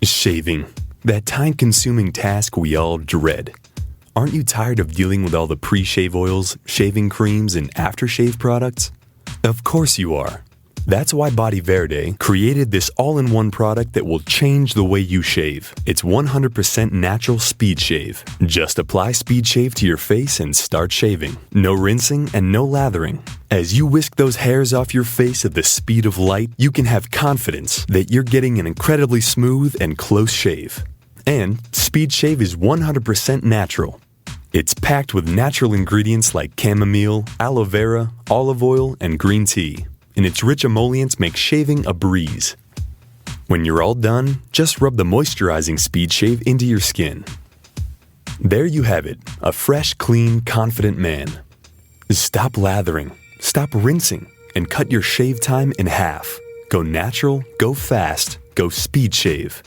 Shaving. That time-consuming task we all dread. Aren't you tired of dealing with all the pre-shave oils, shaving creams, and aftershave products? Of course you are. That's why Body Verde created this all-in-one product that will change the way you shave. It's 100% natural Speed Shave. Just apply Speed Shave to your face and start shaving. No rinsing and no lathering. As you whisk those hairs off your face at the speed of light, you can have confidence that you're getting an incredibly smooth and close shave. And Speed Shave is 100% natural. It's packed with natural ingredients like chamomile, aloe vera, olive oil, and green tea. And its rich emollients make shaving a breeze. When you're all done, just rub the moisturizing Speed Shave into your skin. There you have it, a fresh, clean, confident man. Stop lathering, stop rinsing, and cut your shave time in half. Go natural, go fast, go Speed Shave.